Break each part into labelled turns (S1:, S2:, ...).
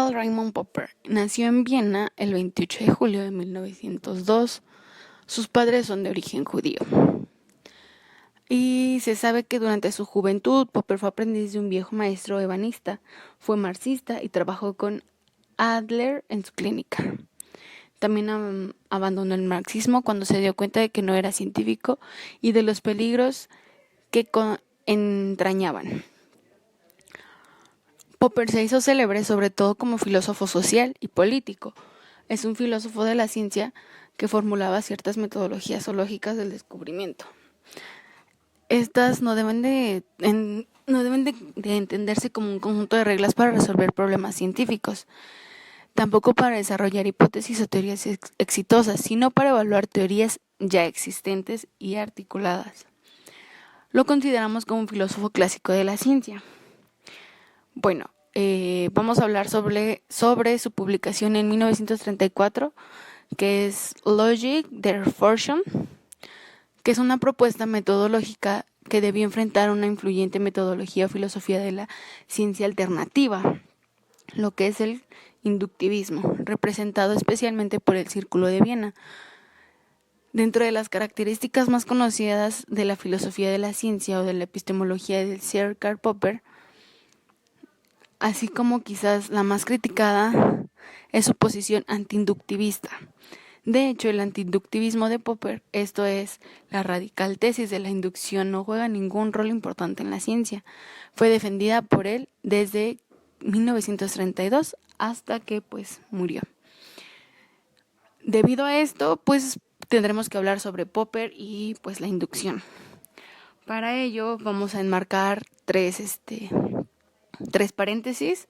S1: Karl Raimund Popper nació en Viena el 28 de julio de 1902. Sus padres son de origen judío. Y se sabe que durante su juventud Popper fue aprendiz de un viejo maestro ebanista, fue marxista y trabajó con Adler en su clínica. También abandonó el marxismo cuando se dio cuenta de que no era científico y de los peligros que entrañaban. Popper se hizo célebre sobre todo como filósofo social y político. Es un filósofo de la ciencia que formulaba ciertas metodologías o lógicas del descubrimiento. Estas no deben de entenderse como un conjunto de reglas para resolver problemas científicos, tampoco para desarrollar hipótesis o teorías exitosas, sino para evaluar teorías ya existentes y articuladas. Lo consideramos como un filósofo clásico de la ciencia. Bueno, vamos a hablar sobre su publicación en 1934, que es Logic der Forschung, que es una propuesta metodológica que debió enfrentar una influyente metodología o filosofía de la ciencia alternativa, lo que es el inductivismo, representado especialmente por el Círculo de Viena. Dentro de las características más conocidas de la filosofía de la ciencia o de la epistemología del Sir Karl Popper, así como quizás la más criticada, es su posición antiinductivista. De hecho, el antiinductivismo de Popper, esto es, la radical tesis de la inducción, no juega ningún rol importante en la ciencia. Fue defendida por él desde 1932 hasta que murió. Debido a esto, tendremos que hablar sobre Popper y la inducción. Para ello vamos a enmarcar tres paréntesis.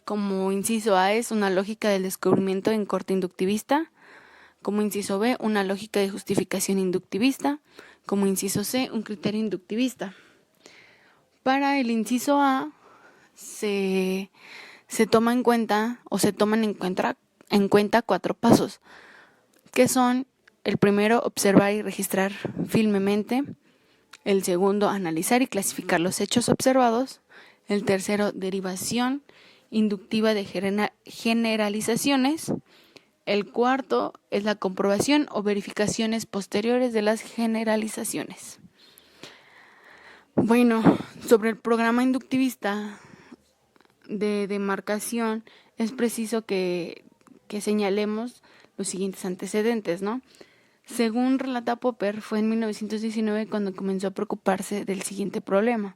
S1: Como inciso A es una lógica del descubrimiento en corte inductivista. Como inciso B, una lógica de justificación inductivista. Como inciso C, un criterio inductivista. Para el inciso A se toman en cuenta 4 pasos, que son: el primero, observar y registrar firmemente; el segundo, analizar y clasificar los hechos observados; el tercero, derivación inductiva de generalizaciones; el cuarto es la comprobación o verificaciones posteriores de las generalizaciones. Bueno, sobre el programa inductivista de demarcación es preciso que señalemos los siguientes antecedentes, ¿no? Según relata Popper, fue en 1919 cuando comenzó a preocuparse del siguiente problema: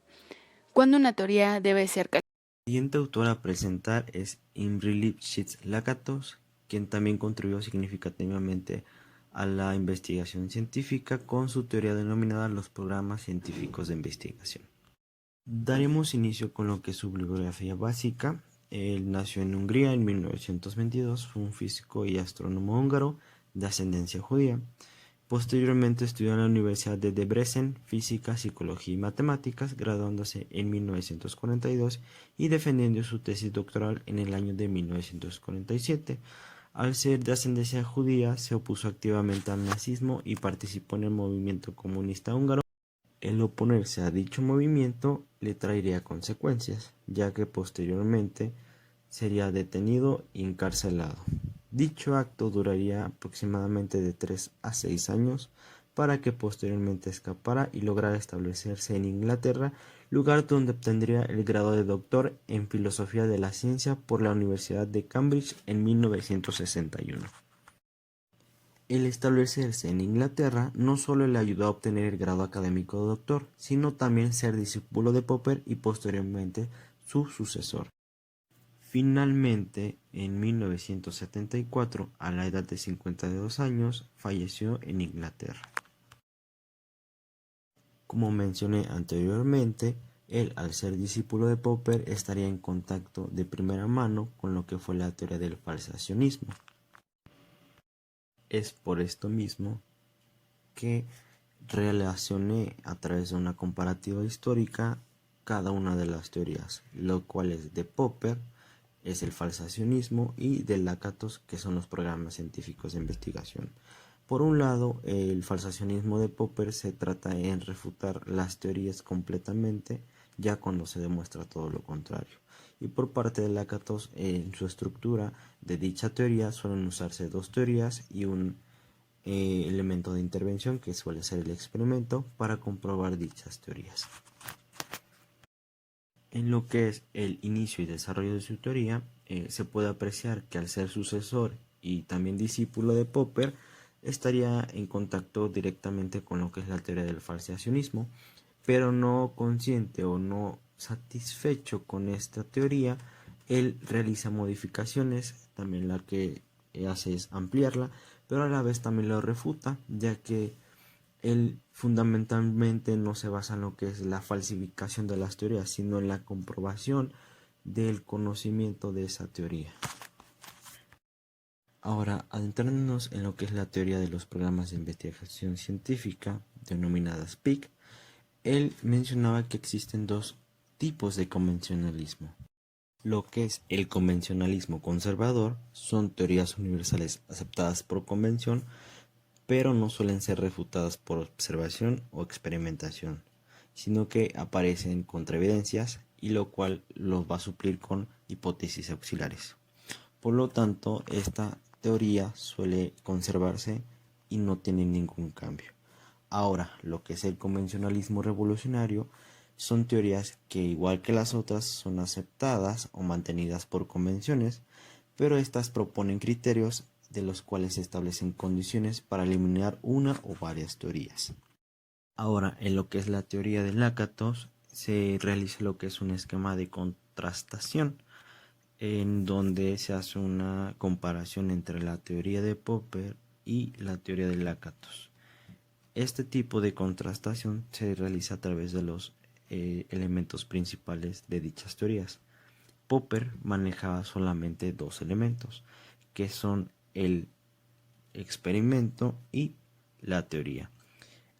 S1: ¿cuándo una teoría debe ser calificada?
S2: El siguiente autor a presentar es Imre Lipschitz-Lakatos, quien también contribuyó significativamente a la investigación científica con su teoría denominada los programas científicos de investigación. Daremos inicio con lo que es su bibliografía básica. Él nació en Hungría en 1922, fue un físico y astrónomo húngaro de ascendencia judía. Posteriormente estudió en la Universidad de Debrecen Física, Psicología y Matemáticas, graduándose en 1942 y defendiendo su tesis doctoral en el año de 1947. Al ser de ascendencia judía, se opuso activamente al nazismo y participó en el movimiento comunista húngaro. El oponerse a dicho movimiento le traería consecuencias, ya que posteriormente sería detenido y encarcelado. Dicho acto duraría aproximadamente de 3 a 6 años para que posteriormente escapara y lograra establecerse en Inglaterra, lugar donde obtendría el grado de doctor en Filosofía de la Ciencia por la Universidad de Cambridge en 1961. El establecerse en Inglaterra no solo le ayudó a obtener el grado académico de doctor, sino también ser discípulo de Popper y posteriormente su sucesor. Finalmente, en 1974, a la edad de 52 años, falleció en Inglaterra. Como mencioné anteriormente, él, al ser discípulo de Popper, estaría en contacto de primera mano con lo que fue la teoría del falsacionismo. Es por esto mismo que relacioné a través de una comparativa histórica cada una de las teorías, lo cual es de Popper, es el falsacionismo, y de Lakatos, que son los programas científicos de investigación. Por un lado, el falsacionismo de Popper se trata en refutar las teorías completamente, ya cuando se demuestra todo lo contrario. y por parte de Lakatos en su estructura de dicha teoría suelen usarse dos teorías y un elemento de intervención que suele ser el experimento para comprobar dichas teorías. En lo que es el inicio y desarrollo de su teoría, se puede apreciar que al ser sucesor y también discípulo de Popper, estaría en contacto directamente con lo que es la teoría del falseacionismo, pero no consciente o no satisfecho con esta teoría, él realiza modificaciones, también la que hace es ampliarla, pero a la vez también lo refuta, ya que él fundamentalmente no se basa en lo que es la falsificación de las teorías, sino en la comprobación del conocimiento de esa teoría. Ahora, adentrándonos en lo que es la teoría de los programas de investigación científica, denominadas PIC, él mencionaba que existen dos tipos de convencionalismo. Lo que es el convencionalismo conservador son teorías universales aceptadas por convención, pero no suelen ser refutadas por observación o experimentación, sino que aparecen contra evidencias y lo cual los va a suplir con hipótesis auxiliares. Por lo tanto, esta teoría suele conservarse y no tiene ningún cambio. Ahora, lo que es el convencionalismo revolucionario son teorías que, igual que las otras, son aceptadas o mantenidas por convenciones, pero estas proponen criterios de los cuales se establecen condiciones para eliminar una o varias teorías. Ahora, en lo que es la teoría de Lakatos, se realiza lo que es un esquema de contrastación, en donde se hace una comparación entre la teoría de Popper y la teoría de Lakatos. Este tipo de contrastación se realiza a través de los elementos principales de dichas teorías. Popper manejaba solamente dos elementos, que son el experimento y la teoría.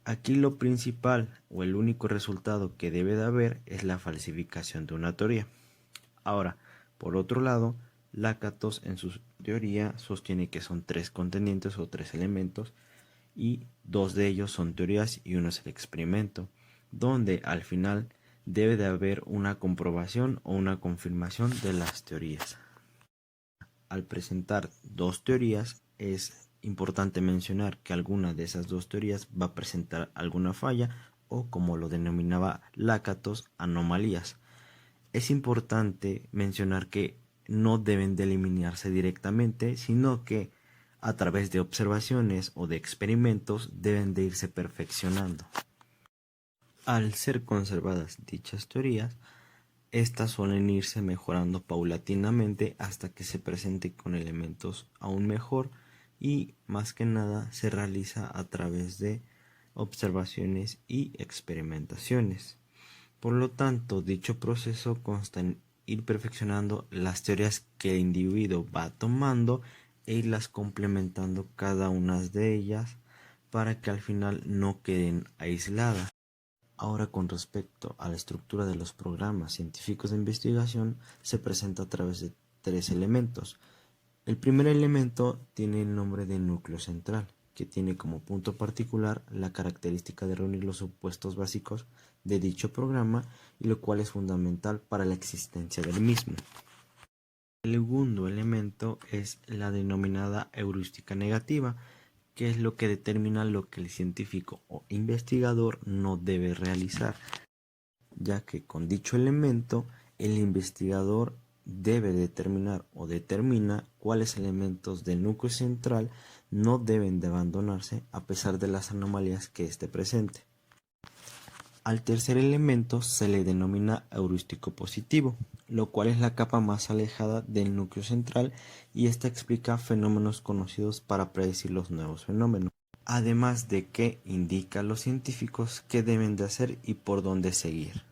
S2: Aquí lo principal o el único resultado que debe de haber es la falsificación de una teoría. Ahora, por otro lado, Lakatos en su teoría sostiene que son tres contendientes o tres elementos y dos de ellos son teorías y uno es el experimento, donde al final debe de haber una comprobación o una confirmación de las teorías. Al presentar dos teorías es importante mencionar que alguna de esas dos teorías va a presentar alguna falla o, como lo denominaba Lakatos, anomalías. Es importante mencionar que no deben de eliminarse directamente, sino que a través de observaciones o de experimentos deben de irse perfeccionando. Al ser conservadas dichas teorías, estas suelen irse mejorando paulatinamente hasta que se presente con elementos aún mejor y más que nada se realiza a través de observaciones y experimentaciones. Por lo tanto, dicho proceso consta en ir perfeccionando las teorías que el individuo va tomando e irlas complementando cada una de ellas para que al final no queden aisladas. Ahora, con respecto a la estructura de los programas científicos de investigación, se presenta a través de tres elementos. El primer elemento tiene el nombre de núcleo central, que tiene como punto particular la característica de reunir los supuestos básicos de dicho programa, y lo cual es fundamental para la existencia del mismo. El segundo elemento es la denominada heurística negativa, que es lo que determina lo que el científico o investigador no debe realizar, ya que con dicho elemento el investigador debe determinar o determina cuáles elementos del núcleo central no deben de abandonarse a pesar de las anomalías que esté presente. Al tercer elemento se le denomina heurístico positivo, lo cual es la capa más alejada del núcleo central y esta explica fenómenos conocidos para predecir los nuevos fenómenos, además de que indica a los científicos qué deben de hacer y por dónde seguir.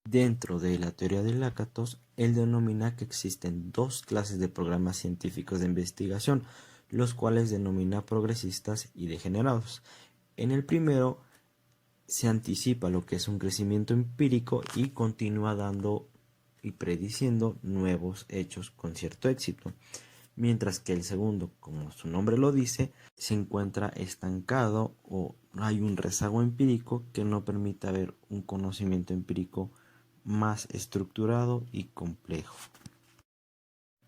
S2: Dentro de la teoría de Lakatos, él denomina que existen dos clases de programas científicos de investigación, los cuales denomina progresistas y degenerados. En el primero se anticipa lo que es un crecimiento empírico y continúa dando y prediciendo nuevos hechos con cierto éxito, mientras que el segundo, como su nombre lo dice, se encuentra estancado o hay un rezago empírico que no permite haber un conocimiento empírico más estructurado y complejo.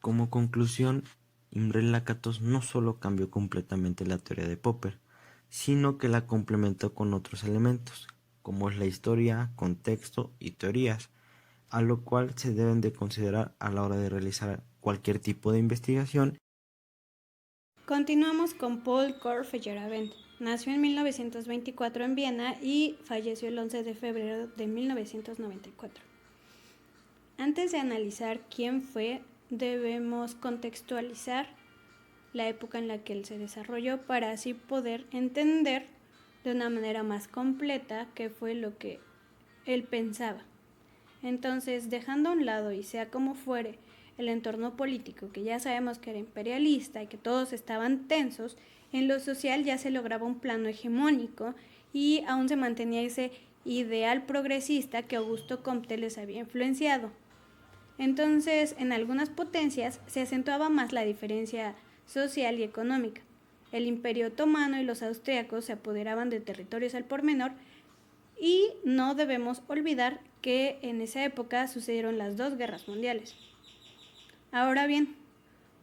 S2: Como conclusión, Imre Lakatos no solo cambió completamente la teoría de Popper, sino que la complementó con otros elementos, como es la historia, contexto y teorías, a lo cual se deben de considerar a la hora de realizar cualquier tipo de investigación.
S3: Continuamos con Paul Kurt Feyerabend. Nació en 1924 en Viena y falleció el 11 de febrero de 1994. Antes de analizar quién fue, debemos contextualizar la época en la que él se desarrolló para así poder entender de una manera más completa qué fue lo que él pensaba. Entonces, dejando a un lado y sea como fuere el entorno político, que ya sabemos que era imperialista y que todos estaban tensos, en lo social ya se lograba un plano hegemónico y aún se mantenía ese ideal progresista que Augusto Comte les había influenciado. Entonces, en algunas potencias se acentuaba más la diferencia social y económica. El Imperio Otomano y los austriacos se apoderaban de territorios al por menor y no debemos olvidar que en esa época sucedieron las dos guerras mundiales. Ahora bien,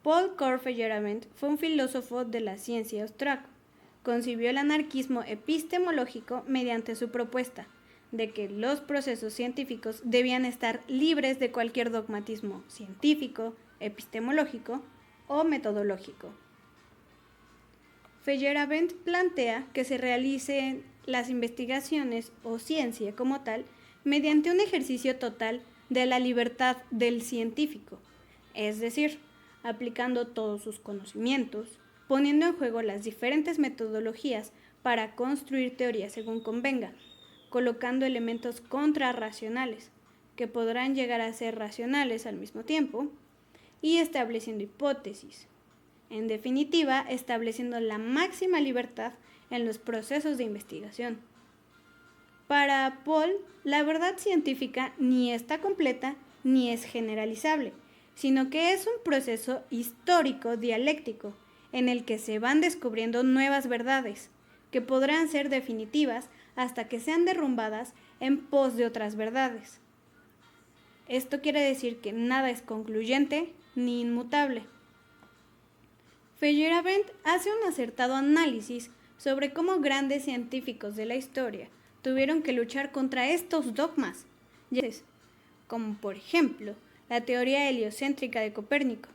S3: Paul Kurt Feyerabend fue un filósofo de la ciencia austriaco. Concibió el anarquismo epistemológico mediante su propuesta de que los procesos científicos debían estar libres de cualquier dogmatismo científico, epistemológico o metodológico. Feyerabend plantea que se realicen las investigaciones o ciencia como tal mediante un ejercicio total de la libertad del científico, es decir, aplicando todos sus conocimientos, poniendo en juego las diferentes metodologías para construir teorías según convenga, colocando elementos contrarracionales, que podrán llegar a ser racionales al mismo tiempo, y estableciendo hipótesis. En definitiva, estableciendo la máxima libertad en los procesos de investigación. Para Paul, la verdad científica ni está completa ni es generalizable, sino que es un proceso histórico dialéctico en el que se van descubriendo nuevas verdades, que podrán ser definitivas hasta que sean derrumbadas en pos de otras verdades. Esto quiere decir que nada es concluyente ni inmutable. Feyerabend hace un acertado análisis sobre cómo grandes científicos de la historia tuvieron que luchar contra estos dogmas, como por ejemplo la teoría heliocéntrica de Copérnico,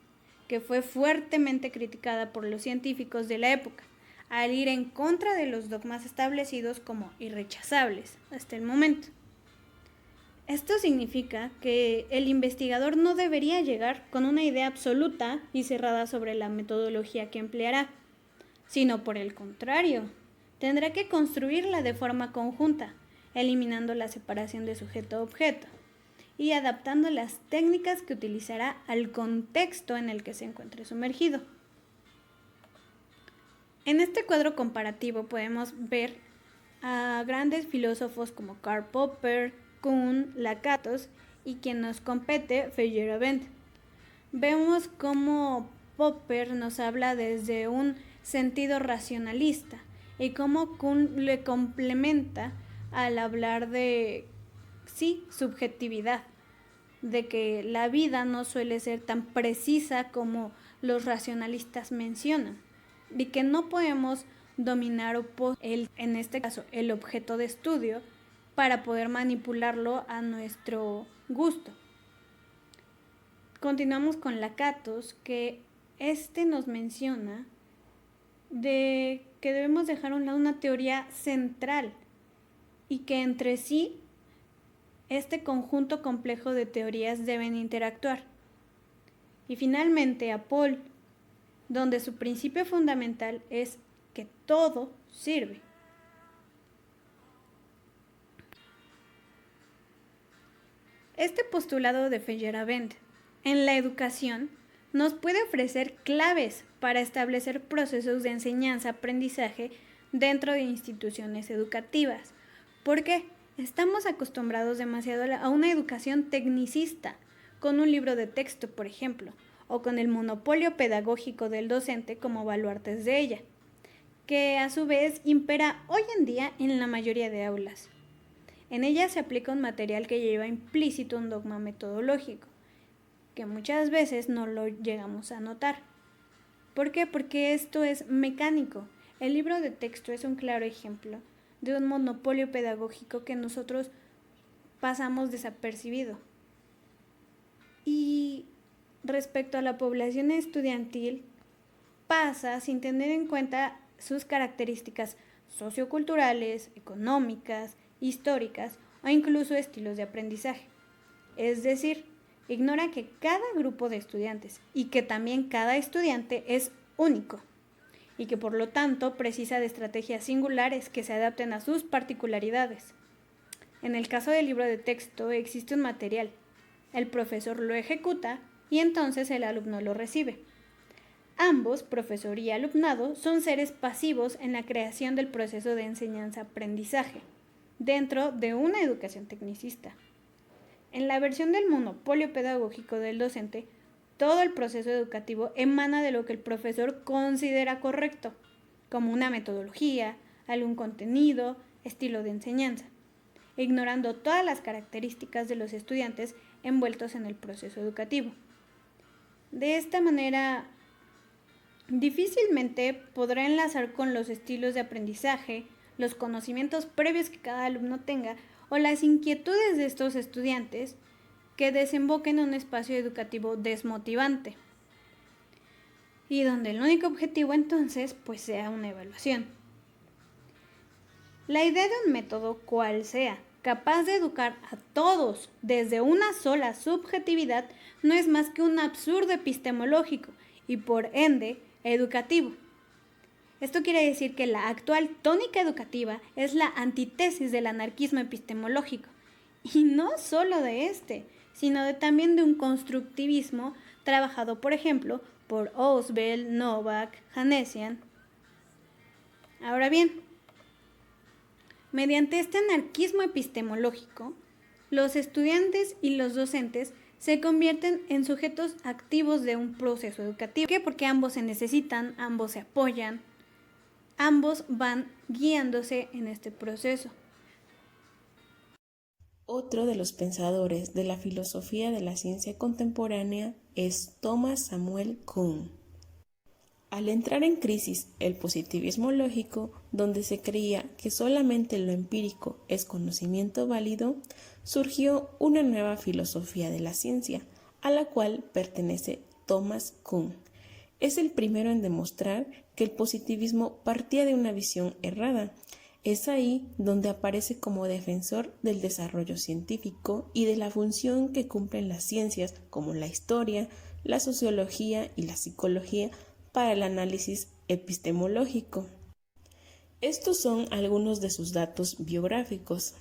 S3: que fue fuertemente criticada por los científicos de la época, al ir en contra de los dogmas establecidos como irrechazables hasta el momento. Esto significa que el investigador no debería llegar con una idea absoluta y cerrada sobre la metodología que empleará, sino por el contrario, tendrá que construirla de forma conjunta, eliminando la separación de sujeto-objeto y adaptando las técnicas que utilizará al contexto en el que se encuentre sumergido. En este cuadro comparativo podemos ver a grandes filósofos como Karl Popper, Kuhn, Lakatos y quien nos compete, Feyerabend. Vemos cómo Popper nos habla desde un sentido racionalista y cómo Kuhn le complementa al hablar de, subjetividad, de que la vida no suele ser tan precisa como los racionalistas mencionan y que no podemos dominar en este caso el objeto de estudio para poder manipularlo a nuestro gusto. Continuamos con Lakatos, que nos menciona de que debemos dejar a un lado una teoría central y que entre sí este conjunto complejo de teorías deben interactuar. Y finalmente a Paul, donde su principio fundamental es que todo sirve. Este postulado de Feyerabend en la educación nos puede ofrecer claves para establecer procesos de enseñanza-aprendizaje dentro de instituciones educativas. ¿Por qué? Estamos acostumbrados demasiado a una educación tecnicista, con un libro de texto, por ejemplo, o con el monopolio pedagógico del docente como baluartes de ella, que a su vez impera hoy en día en la mayoría de aulas. En ella se aplica un material que lleva implícito un dogma metodológico, que muchas veces no lo llegamos a notar. ¿Por qué? Porque esto es mecánico. El libro de texto es un claro ejemplo de un monopolio pedagógico que nosotros pasamos desapercibido. Y respecto a la población estudiantil, pasa sin tener en cuenta sus características socioculturales, económicas, históricas o incluso estilos de aprendizaje. Es decir, ignora que cada grupo de estudiantes y que también cada estudiante es único y que por lo tanto precisa de estrategias singulares que se adapten a sus particularidades. En el caso del libro de texto existe un material, el profesor lo ejecuta y entonces el alumno lo recibe. Ambos, profesor y alumnado, son seres pasivos en la creación del proceso de enseñanza-aprendizaje dentro de una educación tecnicista. En la versión del monopolio pedagógico del docente, todo el proceso educativo emana de lo que el profesor considera correcto, como una metodología, algún contenido, estilo de enseñanza, ignorando todas las características de los estudiantes envueltos en el proceso educativo. De esta manera, difícilmente podrá enlazar con los estilos de aprendizaje, los conocimientos previos que cada alumno tenga o las inquietudes de estos estudiantes que desemboquen en un espacio educativo desmotivante y donde el único objetivo entonces pues sea una evaluación. La idea de un método cual sea, capaz de educar a todos desde una sola subjetividad, no es más que un absurdo epistemológico y por ende educativo. Esto quiere decir que la actual tónica educativa es la antítesis del anarquismo epistemológico, y no solo de este, sino también de un constructivismo trabajado, por ejemplo, por Ausubel, Novak, Hanesian. Ahora bien, mediante este anarquismo epistemológico, los estudiantes y los docentes se convierten en sujetos activos de un proceso educativo. ¿Por qué? Porque ambos se necesitan, ambos se apoyan, ambos van guiándose en este proceso.
S4: Otro de los pensadores de la filosofía de la ciencia contemporánea es Thomas Samuel Kuhn. Al entrar en crisis el positivismo lógico, donde se creía que solamente lo empírico es conocimiento válido, surgió una nueva filosofía de la ciencia, a la cual pertenece Thomas Kuhn. Es el primero en demostrar que el positivismo partía de una visión errada. Es ahí donde aparece como defensor del desarrollo científico y de la función que cumplen las ciencias como la historia, la sociología y la psicología para el análisis epistemológico. Estos son algunos de sus datos biográficos.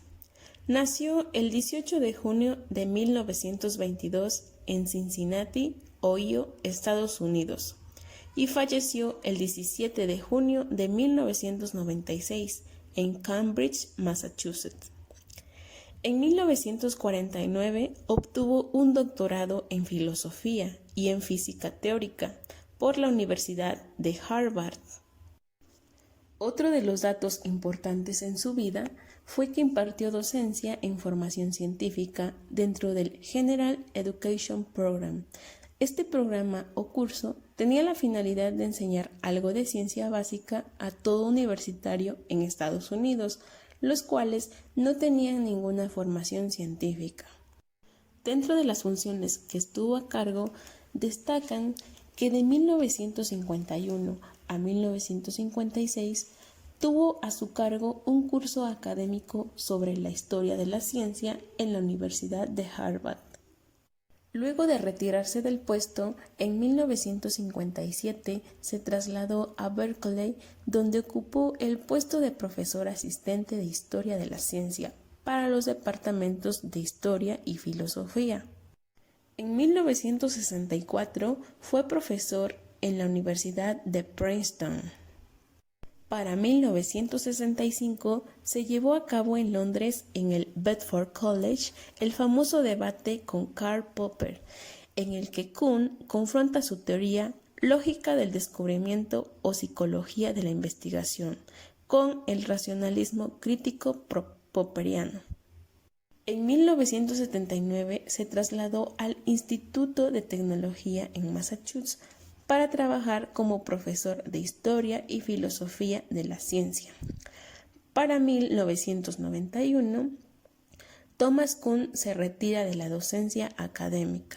S4: Nació el 18 de junio de 1922 en Cincinnati, Ohio, Estados Unidos, y falleció el 17 de junio de 1996 en Cambridge, Massachusetts. En 1949 obtuvo un doctorado en filosofía y en física teórica por la Universidad de Harvard. Otro de los datos importantes en su vida fue que impartió docencia en formación científica dentro del General Education Program. Este programa o curso tenía la finalidad de enseñar algo de ciencia básica a todo universitario en Estados Unidos, los cuales no tenían ninguna formación científica. Dentro de las funciones que estuvo a cargo, destacan que de 1951 a 1956 tuvo a su cargo un curso académico sobre la historia de la ciencia en la Universidad de Harvard. Luego de retirarse del puesto, en 1957 se trasladó a Berkeley, donde ocupó el puesto de profesor asistente de Historia de la Ciencia para los departamentos de Historia y Filosofía. En 1964 fue profesor en la Universidad de Princeton. Para 1965 se llevó a cabo en Londres, en el Bedford College, el famoso debate con Karl Popper, en el que Kuhn confronta su teoría lógica del descubrimiento o psicología de la investigación con el racionalismo crítico popperiano. En 1979 se trasladó al Instituto de Tecnología en Massachusetts para trabajar como profesor de Historia y Filosofía de la Ciencia. Para 1991, Thomas Kuhn se retira de la docencia académica.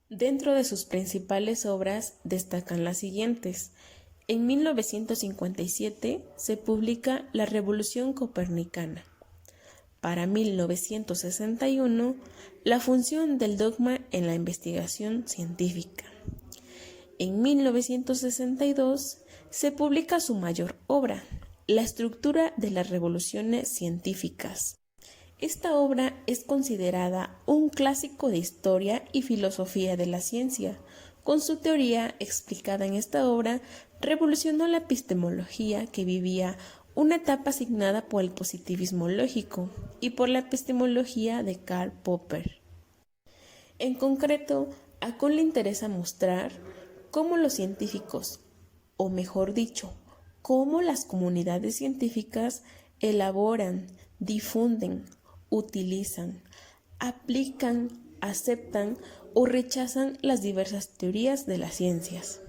S4: Dentro de sus principales obras destacan las siguientes. En 1957 se publica La Revolución Copernicana. Para 1961, La función del dogma en la investigación científica. En 1962 se publica su mayor obra, La estructura de las revoluciones científicas. Esta obra es considerada un clásico de historia y filosofía de la ciencia. Con su teoría explicada en esta obra, revolucionó la epistemología que vivía una etapa asignada por el positivismo lógico y por la epistemología de Karl Popper. En concreto, a Kuhn le interesa mostrar cómo los científicos, o mejor dicho, cómo las comunidades científicas elaboran, difunden, utilizan, aplican, aceptan o rechazan las diversas teorías de las ciencias.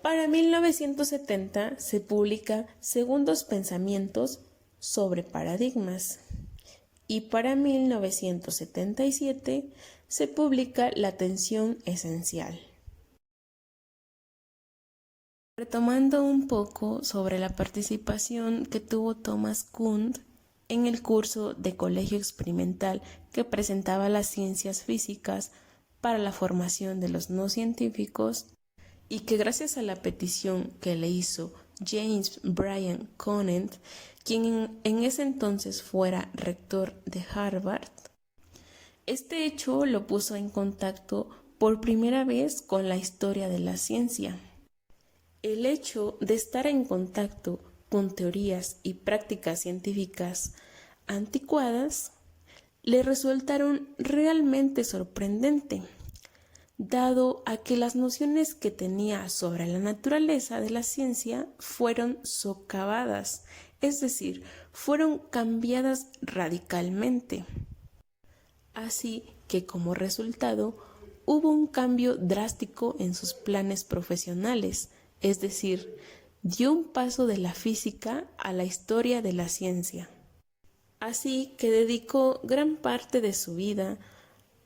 S4: Para 1970 se publica Segundos Pensamientos sobre Paradigmas y para 1977 se publica La Tensión Esencial. Retomando un poco sobre la participación que tuvo Thomas Kuhn en el curso de colegio experimental que presentaba las ciencias físicas para la formación de los no científicos, y que gracias a la petición que le hizo James Bryan Conant, quien en ese entonces fuera rector de Harvard, este hecho lo puso en contacto por primera vez con la historia de la ciencia. El hecho de estar en contacto con teorías y prácticas científicas anticuadas le resultaron realmente sorprendente, dado a que las nociones que tenía sobre la naturaleza de la ciencia fueron socavadas, es decir, fueron cambiadas radicalmente. Así que como resultado hubo un cambio drástico en sus planes profesionales, es decir, dio un paso de la física a la historia de la ciencia. Así que dedicó gran parte de su vida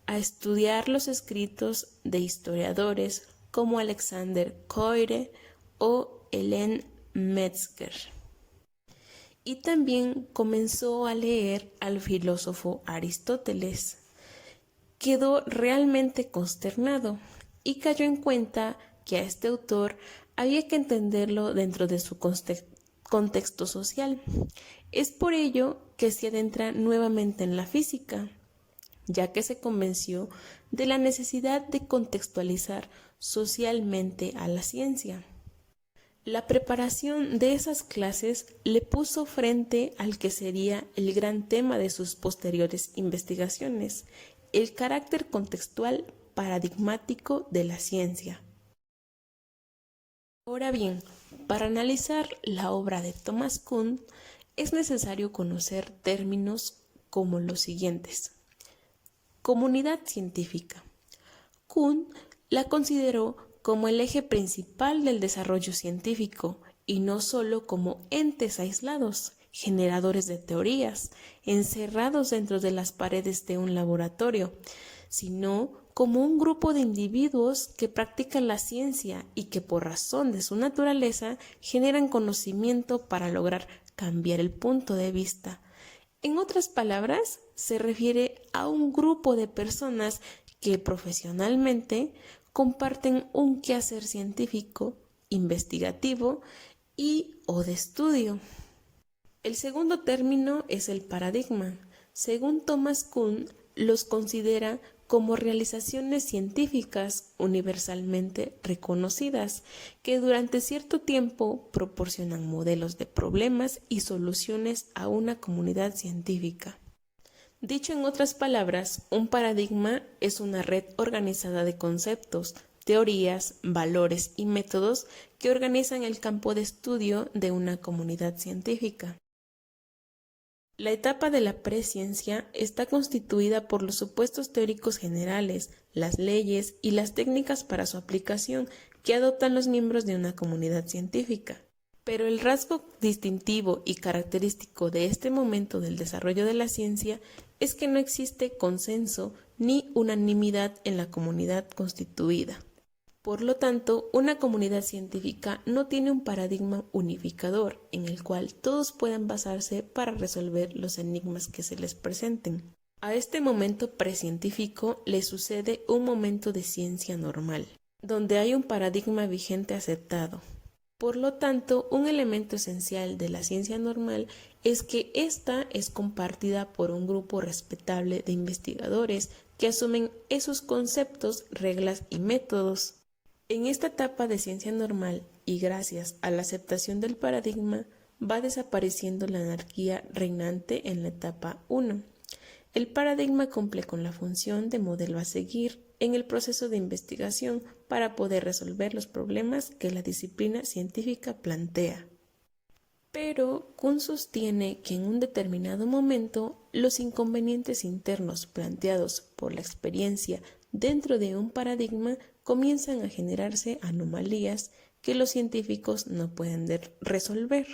S4: a estudiar los escritos de historiadores como Alexander Koire o Helene Metzger. Y también comenzó a leer al filósofo Aristóteles. Quedó realmente consternado y cayó en cuenta que a este autor había que entenderlo dentro de su contexto social. Es por ello que se adentra nuevamente en la física, ya que se convenció de la necesidad de contextualizar socialmente a la ciencia. La preparación de esas clases le puso frente al que sería el gran tema de sus posteriores investigaciones, el carácter contextual paradigmático de la ciencia. Ahora bien, para analizar la obra de Thomas Kuhn es necesario conocer términos como los siguientes. Comunidad científica. Kuhn la consideró como el eje principal del desarrollo científico y no solo como entes aislados, generadores de teorías, encerrados dentro de las paredes de un laboratorio, sino como un grupo de individuos que practican la ciencia y que por razón de su naturaleza generan conocimiento para lograr cambiar el punto de vista. En otras palabras, se refiere a un grupo de personas que profesionalmente comparten un quehacer científico, investigativo y o de estudio. El segundo término es el paradigma. Según Thomas Kuhn, los considera como realizaciones científicas universalmente reconocidas que durante cierto tiempo proporcionan modelos de problemas y soluciones a una comunidad científica. Dicho en otras palabras, un paradigma es una red organizada de conceptos, teorías, valores y métodos que organizan el campo de estudio de una comunidad científica. La etapa de la presciencia está constituida por los supuestos teóricos generales, las leyes y las técnicas para su aplicación que adoptan los miembros de una comunidad científica. Pero el rasgo distintivo y característico de este momento del desarrollo de la ciencia es que no existe consenso ni unanimidad en la comunidad constituida. Por lo tanto, una comunidad científica no tiene un paradigma unificador en el cual todos puedan basarse para resolver los enigmas que se les presenten. A este momento precientífico le sucede un momento de ciencia normal, donde hay un paradigma vigente aceptado. Por lo tanto, un elemento esencial de la ciencia normal es que ésta es compartida por un grupo respetable de investigadores que asumen esos conceptos, reglas y métodos. En esta etapa de ciencia normal, y gracias a la aceptación del paradigma, va desapareciendo la anarquía reinante en la etapa 1. El paradigma cumple con la función de modelo a seguir en el proceso de investigación para poder resolver los problemas que la disciplina científica plantea. Pero Kuhn sostiene que en un determinado momento los inconvenientes internos planteados por la experiencia dentro de un paradigma comienzan a generarse anomalías que los científicos no pueden resolver.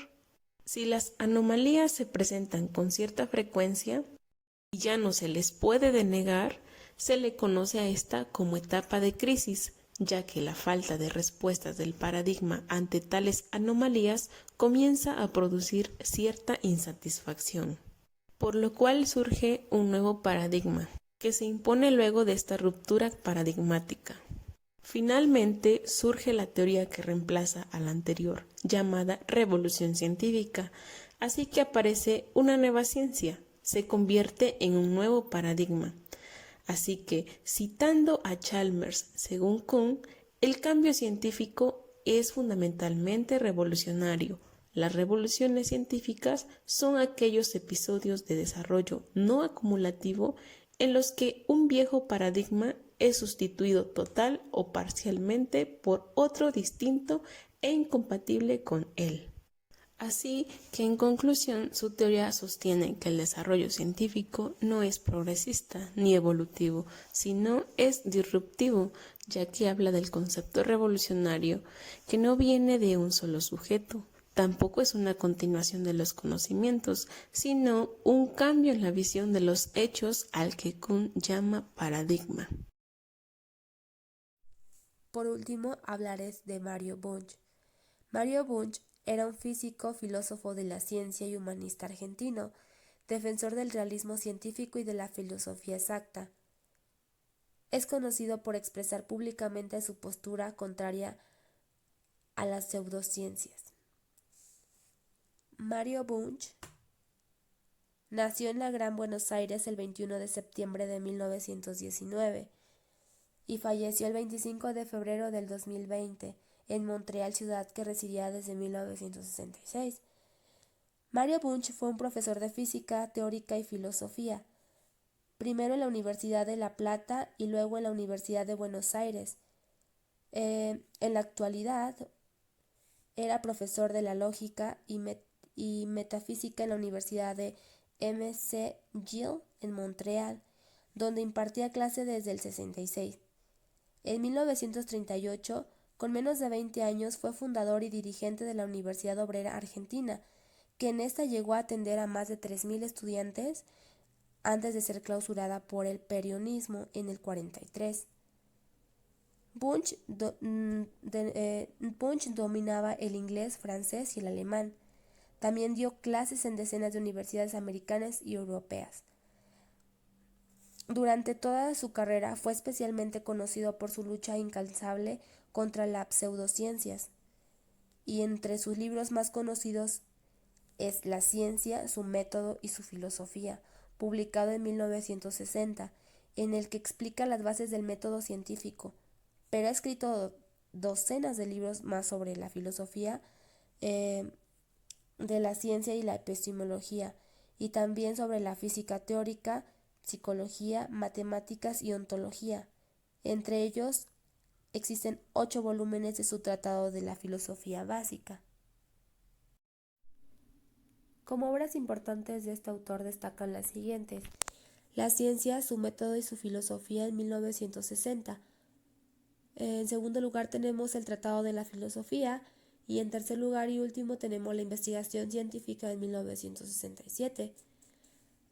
S4: Si las anomalías se presentan con cierta frecuencia y ya no se les puede denegar, se le conoce a esta como etapa de crisis, ya que la falta de respuestas del paradigma ante tales anomalías comienza a producir cierta insatisfacción, por lo cual surge un nuevo paradigma, que se impone luego de esta ruptura paradigmática. Finalmente surge la teoría que reemplaza a la anterior, llamada revolución científica, así que aparece una nueva ciencia, se convierte en un nuevo paradigma. Así que, citando a Chalmers, según Kuhn, el cambio científico es fundamentalmente revolucionario. Las revoluciones científicas son aquellos episodios de desarrollo no acumulativo en los que un viejo paradigma es sustituido total o parcialmente por otro distinto e incompatible con él. Así que, en conclusión, su teoría sostiene que el desarrollo científico no es progresista ni evolutivo, sino es disruptivo, ya que habla del concepto revolucionario que no viene de un solo sujeto. Tampoco es una continuación de los conocimientos, sino un cambio en la visión de los hechos al que Kuhn llama paradigma.
S5: Por último, hablaré de Mario Bunge. Mario Bunge era un físico, filósofo de la ciencia y humanista argentino, defensor del realismo científico y de la filosofía exacta. Es conocido por expresar públicamente su postura contraria a las pseudociencias. Mario Bunge nació en la Gran Buenos Aires el 21 de septiembre de 1919 y falleció el 25 de febrero del 2020 en Montreal, ciudad que residía desde 1966. Mario Bunge fue un profesor de física teórica y filosofía, primero en la Universidad de La Plata y luego en la Universidad de Buenos Aires. En la actualidad era profesor de la lógica y metafísica en la Universidad de McGill en Montreal, donde impartía clase desde el 66. En 1938, con menos de 20 años, fue fundador y dirigente de la Universidad Obrera Argentina, que en esta llegó a atender a más de 3.000 estudiantes antes de ser clausurada por el peronismo en el 43. Bunge dominaba el inglés, francés y el alemán. También dio clases en decenas de universidades americanas y europeas. Durante toda su carrera fue especialmente conocido por su lucha incansable contra las pseudociencias, y entre sus libros más conocidos es La ciencia, su método y su filosofía, publicado en 1960, en el que explica las bases del método científico, pero ha escrito docenas de libros más sobre la filosofía de la ciencia y la epistemología, y también sobre la física teórica, psicología, matemáticas y ontología. Entre ellos existen 8 volúmenes de su Tratado de la Filosofía Básica. Como obras importantes de este autor destacan las siguientes: La ciencia, su método y su filosofía en 1960. En segundo lugar tenemos el Tratado de la Filosofía y en tercer lugar y último tenemos la investigación científica en 1967.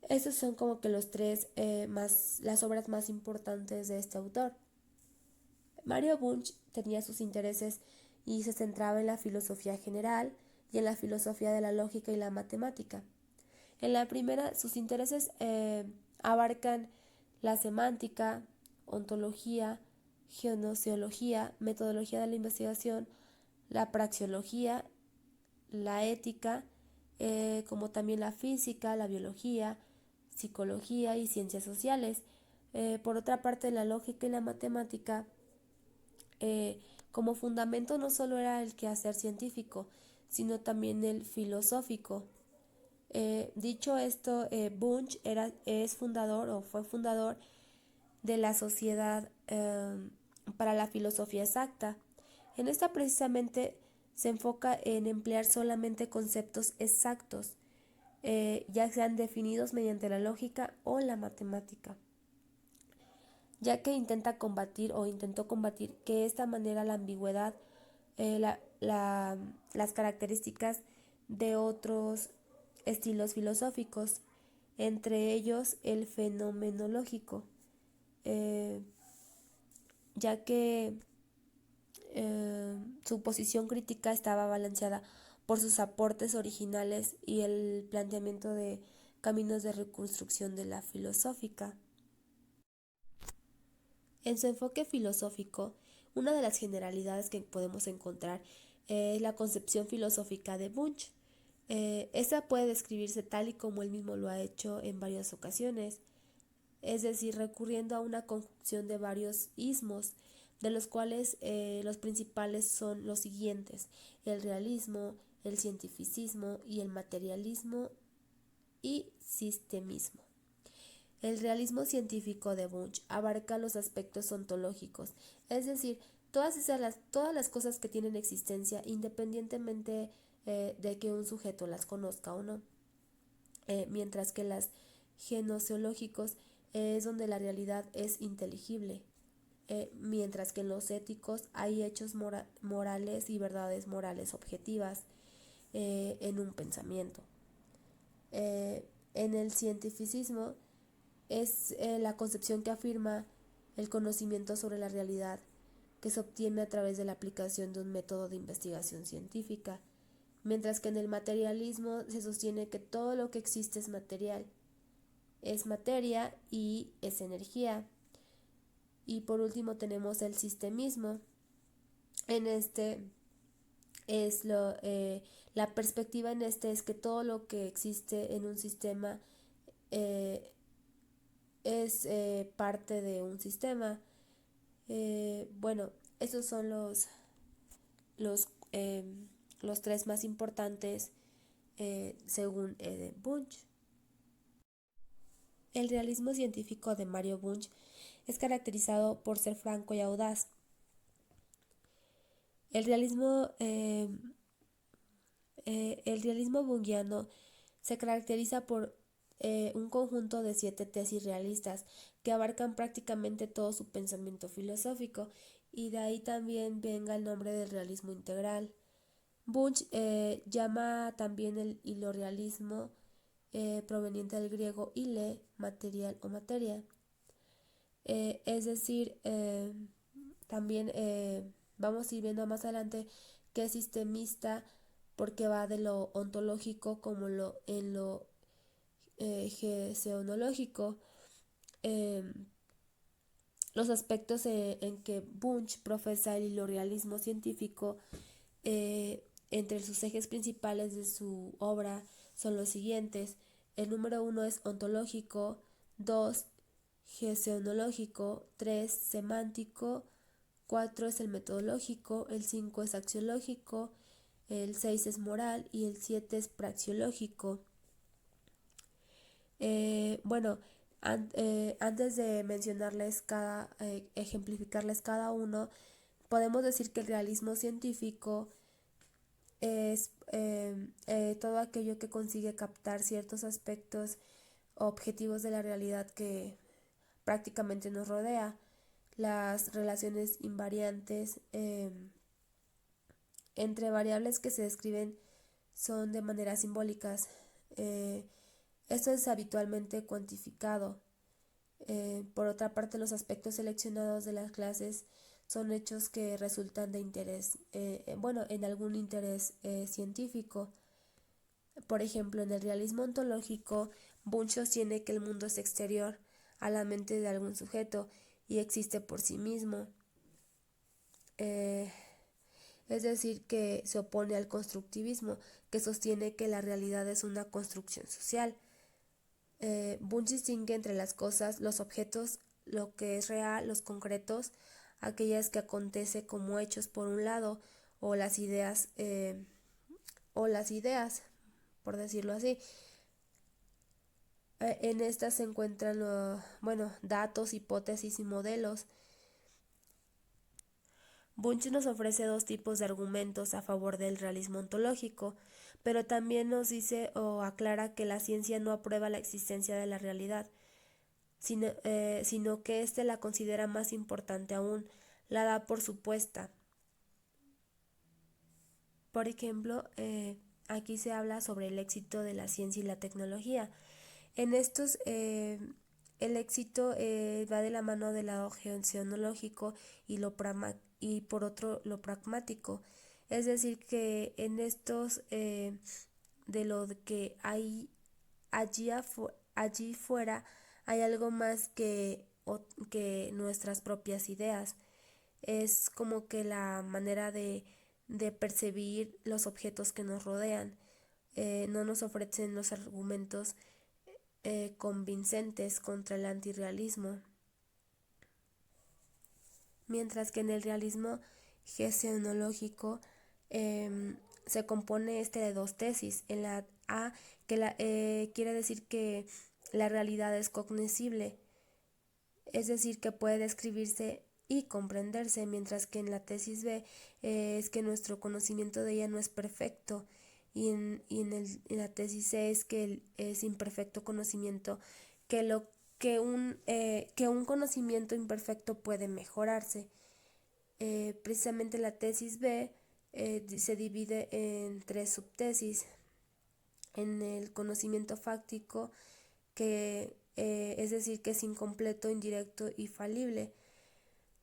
S5: Estos son como que las obras más importantes de este autor. Mario Bunge tenía sus intereses y se centraba en la filosofía general y en la filosofía de la lógica y la matemática. En la primera, sus intereses abarcan la semántica, ontología, genociología, metodología de la investigación, la praxeología, la ética, como también la física, la biología, psicología y ciencias sociales. Por otra parte, la lógica y la matemática, como fundamento no solo era el quehacer científico, sino también el filosófico. Dicho esto, Bunge es fundador o fue fundador de la Sociedad para la Filosofía Exacta. En esta precisamente se enfoca en emplear solamente conceptos exactos, ya sean definidos mediante la lógica o la matemática, ya que intentó combatir que de esta manera la ambigüedad, las características de otros estilos filosóficos, entre ellos el fenomenológico, ya que su posición crítica estaba balanceada por sus aportes originales y el planteamiento de caminos de reconstrucción de la filosófica. En su enfoque filosófico, una de las generalidades que podemos encontrar es la concepción filosófica de Bunge. Esta puede describirse tal y como él mismo lo ha hecho en varias ocasiones, es decir, recurriendo a una conjunción de varios ismos, de los cuales los principales son los siguientes: el realismo, el cientificismo y el materialismo y sistemismo. El realismo científico de Bunge abarca los aspectos ontológicos, es decir, todas las cosas que tienen existencia independientemente de que un sujeto las conozca o no, mientras que las genociológicos es donde la realidad es inteligible, mientras que en los éticos hay hechos morales y verdades morales objetivas en un pensamiento. En el cientificismo es la concepción que afirma el conocimiento sobre la realidad que se obtiene a través de la aplicación de un método de investigación científica, mientras que en el materialismo se sostiene que todo lo que existe es material, es materia y es energía. Y por último tenemos el sistemismo. En este la perspectiva en este es que todo lo que existe en un sistema es parte de un sistema. Bueno, esos son los, eh, los tres más importantes según Bunge. El realismo científico de Mario Bunge es caracterizado por ser franco y audaz. El realismo bungiano se caracteriza por un conjunto de 7 tesis realistas que abarcan prácticamente todo su pensamiento filosófico, y de ahí también venga el nombre del realismo integral. Bunge llama también el ilorealismo, proveniente del griego ile, material o materia. Es decir, también vamos a ir viendo más adelante que es sistemista porque va de lo ontológico como en lo geseonológico. Los aspectos en que Bunge profesa el ilorealismo científico, entre sus ejes principales de su obra son los siguientes. El número 1 es ontológico, 2 geseonológico, 3 semántico, 4 es el metodológico, el 5 es axiológico, el 6 es moral y el 7 es praxeológico. Bueno, antes de mencionarles ejemplificarles cada uno, podemos decir que el realismo científico es todo aquello que consigue captar ciertos aspectos objetivos de la realidad que prácticamente nos rodea. Las relaciones invariantes entre variables que se describen son de manera simbólicas. Eh, Esto es habitualmente cuantificado. Por otra parte, los aspectos seleccionados de las clases son hechos que resultan de interés, en algún interés científico. Por ejemplo, en el realismo ontológico, Bunge sostiene que el mundo es exterior a la mente de algún sujeto y existe por sí mismo. Es decir, que se opone al constructivismo, que sostiene que la realidad es una construcción social. Bunge distingue entre las cosas, los objetos, lo que es real, los concretos, aquellas que acontece como hechos por un lado, o las ideas, por decirlo así. En estas se encuentran datos, hipótesis y modelos. Bunge nos ofrece dos tipos de argumentos a favor del realismo ontológico, pero también nos dice o aclara que la ciencia no aprueba la existencia de la realidad, sino que éste la considera más importante aún, la da por supuesta. Por ejemplo, aquí se habla sobre el éxito de la ciencia y la tecnología. En estos, el éxito va de la mano del lado geonológico y por otro lo pragmático. Es decir, que en estos, de lo que hay allí fuera, hay algo más que nuestras propias ideas. Es como que la manera de percibir los objetos que nos rodean. No nos ofrecen los argumentos convincentes contra el antirrealismo, mientras que en el realismo geonológico se compone de dos tesis. En la A, quiere decir que la realidad es cognoscible, es decir, que puede describirse y comprenderse, mientras que en la tesis B es que nuestro conocimiento de ella no es perfecto, en la tesis C es que es imperfecto conocimiento, que un conocimiento imperfecto puede mejorarse. Precisamente la tesis B se divide en tres subtesis. En el conocimiento fáctico, que es decir, que es incompleto, indirecto y falible.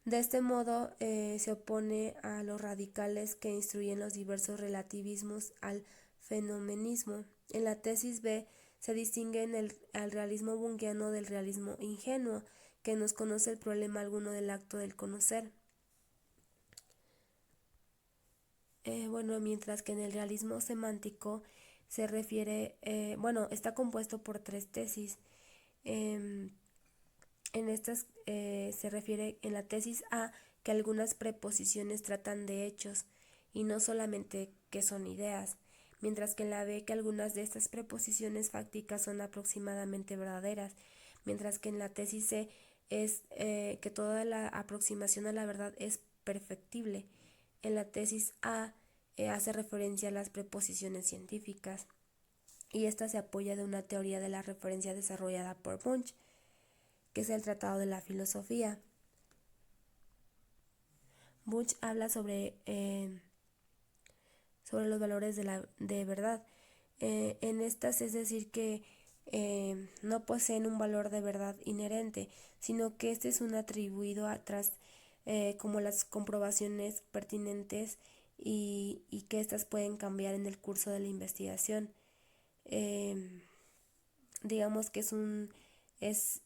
S5: De este modo se opone a los radicales que instruyen los diversos relativismos al fenomenismo. En la tesis B se distingue al realismo bungiano del realismo ingenuo, que no conoce el problema alguno del acto del conocer. Mientras que en el realismo semántico se refiere, está compuesto por tres tesis. En estas se refiere en la tesis A que algunas preposiciones tratan de hechos y no solamente que son ideas, mientras que en la B que algunas de estas preposiciones fácticas son aproximadamente verdaderas, mientras que en la tesis C es que toda la aproximación a la verdad es perfectible. En la tesis A hace referencia a las preposiciones científicas y esta se apoya de una teoría de la referencia desarrollada por Bunge, que es el Tratado de la Filosofía. Bunge habla sobre los valores de verdad. En estas es decir que no poseen un valor de verdad inherente, sino que este es un atribuido atrás como las comprobaciones pertinentes y que éstas pueden cambiar en el curso de la investigación. Digamos que es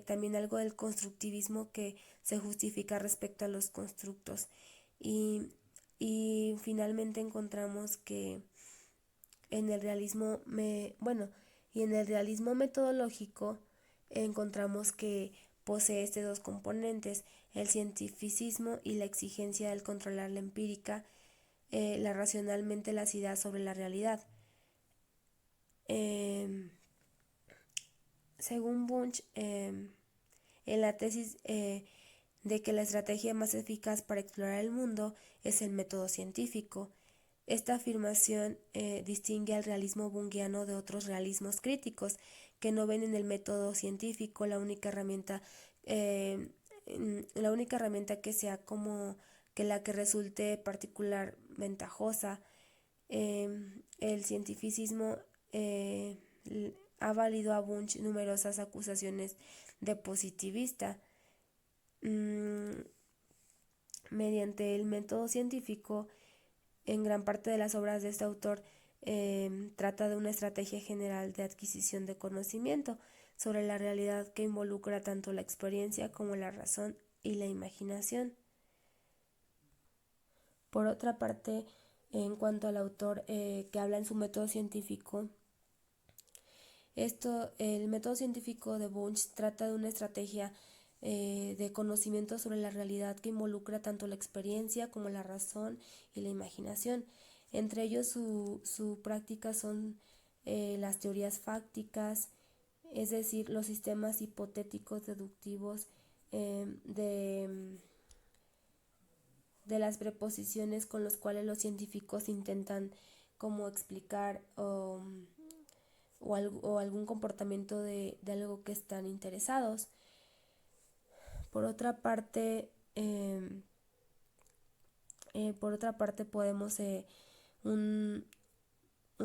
S5: también algo del constructivismo que se justifica respecto a los constructos y finalmente encontramos que en el realismo metodológico encontramos que posee dos componentes: el cientificismo y la exigencia del controlar la empírica, la racionalmente las ideas sobre la realidad. Según Bunge, en la tesis de que la estrategia más eficaz para explorar el mundo es el método científico. Esta afirmación distingue al realismo bungiano de otros realismos críticos que no ven en el método científico la única herramienta que sea como que la que resulte particular ventajosa. El cientificismo ha valido a Bunge numerosas acusaciones de positivista. Mediante el método científico, en gran parte de las obras de este autor trata de una estrategia general de adquisición de conocimiento sobre la realidad que involucra tanto la experiencia como la razón y la imaginación. Por otra parte, en cuanto al autor que habla en su método científico, el método científico de Bunge trata de una estrategia de conocimiento sobre la realidad que involucra tanto la experiencia como la razón y la imaginación. Entre ellos su práctica son las teorías fácticas, es decir, los sistemas hipotéticos deductivos de las preposiciones con los cuales los científicos intentan como explicar o algún comportamiento de algo que están interesados. Por otra parte, podemos un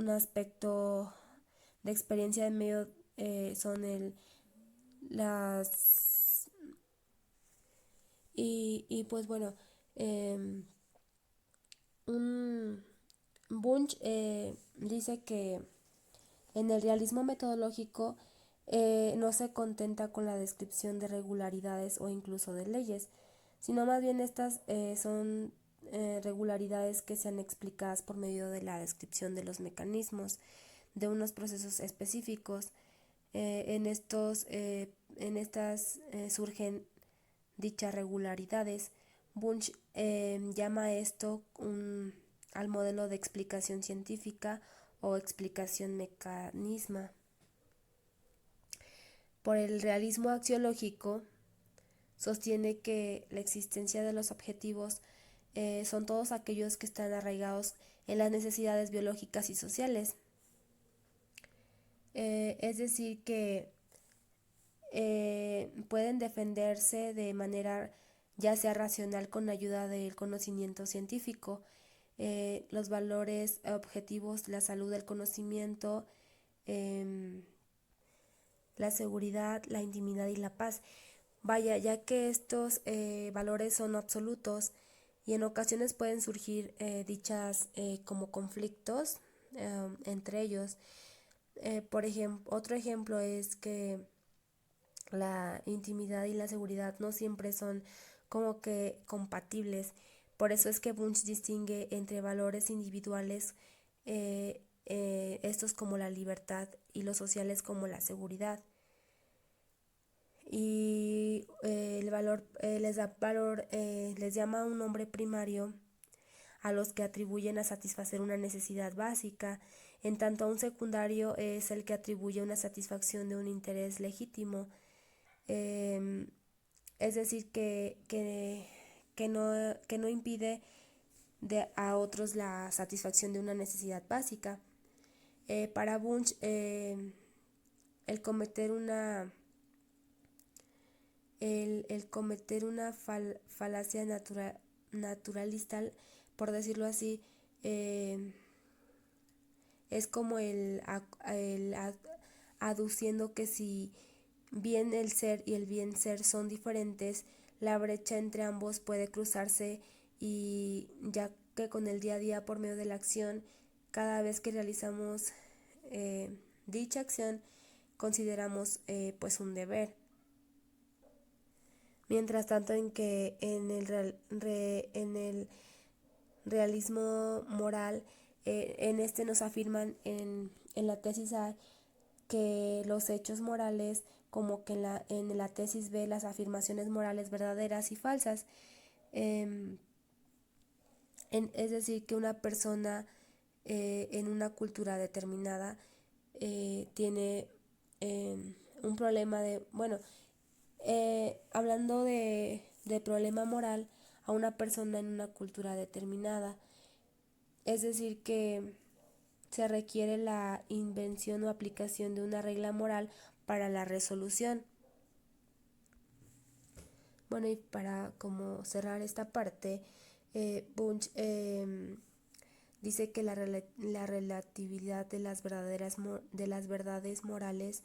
S5: aspecto de experiencia de medio son las y pues bueno, Bunge dice que en el realismo metodológico no se contenta con la descripción de regularidades o incluso de leyes, sino más bien estas son regularidades que sean explicadas por medio de la descripción de los mecanismos de unos procesos específicos. En estas surgen dichas regularidades. Bunge llama esto al modelo de explicación científica o explicación mecanisma. Por el realismo axiológico, sostiene que la existencia de los objetivos son todos aquellos que están arraigados en las necesidades biológicas y sociales. Es decir, que pueden defenderse de manera ya sea racional con ayuda del conocimiento científico, los valores objetivos, la salud del conocimiento, la seguridad, la intimidad y la paz. Vaya, ya que estos valores son absolutos y en ocasiones pueden surgir dichas como conflictos entre ellos. Por ejemplo, otro ejemplo es que la intimidad y la seguridad no siempre son como que compatibles. Por eso es que Bunge distingue entre valores individuales, estos como la libertad, y los sociales como la seguridad. Y el valor les llama un nombre primario a los que atribuyen a satisfacer una necesidad básica, en tanto a un secundario es el que atribuye una satisfacción de un interés legítimo. Es decir, que no impide a otros la satisfacción de una necesidad básica. Para Bunge, el cometer una falacia naturalista, por decirlo así, es como el aduciendo que si bien el ser y el bien ser son diferentes, la brecha entre ambos puede cruzarse, y ya que con el día a día, por medio de la acción, cada vez que realizamos dicha acción, consideramos pues un deber. Mientras tanto, en el realismo moral, en este nos afirman en la tesis A que los hechos morales, como que en la tesis B, las afirmaciones morales verdaderas y falsas. Es decir, que una persona en una cultura determinada tiene un problema hablando de problema moral a una persona en una cultura determinada. es decir, que se requiere la invención o aplicación de una regla moral para la resolución. Bueno, y para como cerrar esta parte, Bunge dice que la relatividad de las verdades morales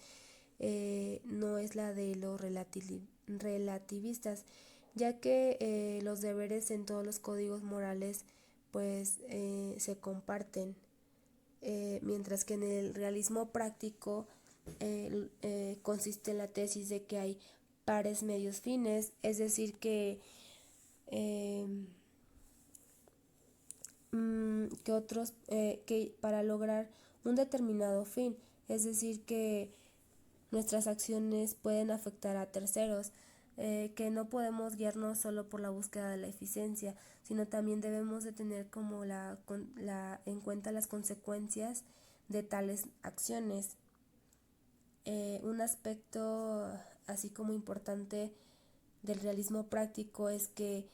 S5: no es la de los relativistas, ya que los deberes en todos los códigos morales pues se comparten, mientras que en el realismo práctico consiste en la tesis de que hay pares medios fines, es decir eh, que para lograr un determinado fin, es decir que nuestras acciones pueden afectar a terceros, que no podemos guiarnos solo por la búsqueda de la eficiencia, sino también debemos de tener como en cuenta las consecuencias de tales acciones. Un aspecto así como importante del realismo práctico es que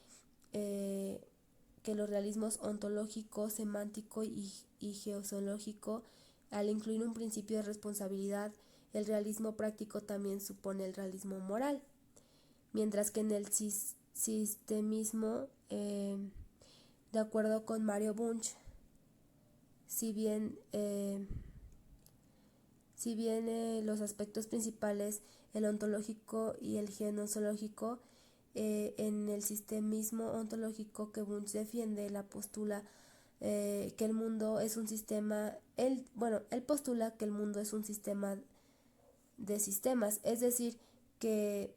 S5: los realismos ontológico, semántico y geozoológico, al incluir un principio de responsabilidad, el realismo práctico también supone el realismo moral, mientras que en el sistemismo, de acuerdo con Mario Bunge, si bien los aspectos principales, el ontológico y el genozoológico, en el sistemismo ontológico que Bunge defiende, la postula que el mundo es un sistema, él postula que el mundo es un sistema de sistemas, es decir, que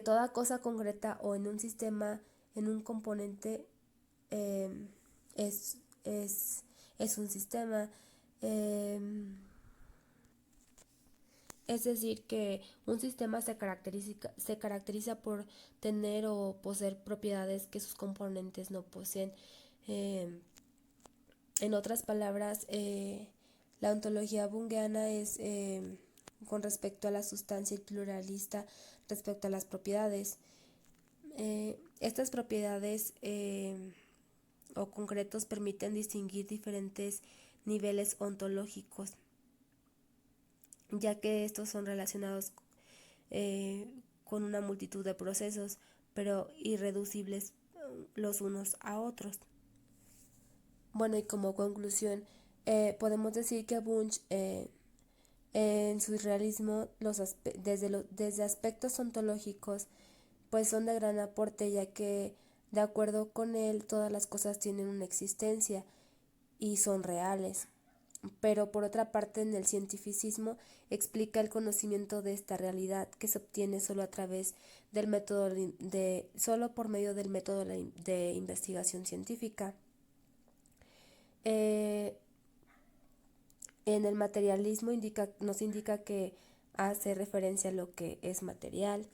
S5: toda cosa concreta o en un sistema, en un componente, es un sistema. Es decir, que un sistema se caracteriza por tener o poseer propiedades que sus componentes no poseen. En otras palabras, la ontología bungeana es con respecto a la sustancia y pluralista respecto a las propiedades. Estas propiedades o concretos permiten distinguir diferentes niveles ontológicos, ya que estos son relacionados con una multitud de procesos, pero irreducibles los unos a otros. Bueno, y como conclusión, podemos decir que Bunge en su realismo desde aspectos ontológicos pues son de gran aporte, ya que de acuerdo con él todas las cosas tienen una existencia y son reales. Pero por otra parte, en el cientificismo explica el conocimiento de esta realidad que se obtiene solo a través del método solo por medio del método de investigación científica. En el materialismo nos indica que hace referencia a lo que es material,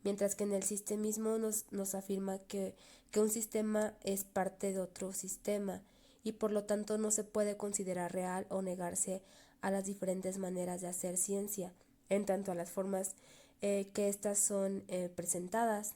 S5: mientras que en el sistemismo nos afirma que un sistema es parte de otro sistema y por lo tanto no se puede considerar real o negarse a las diferentes maneras de hacer ciencia, en tanto a las formas que éstas son presentadas.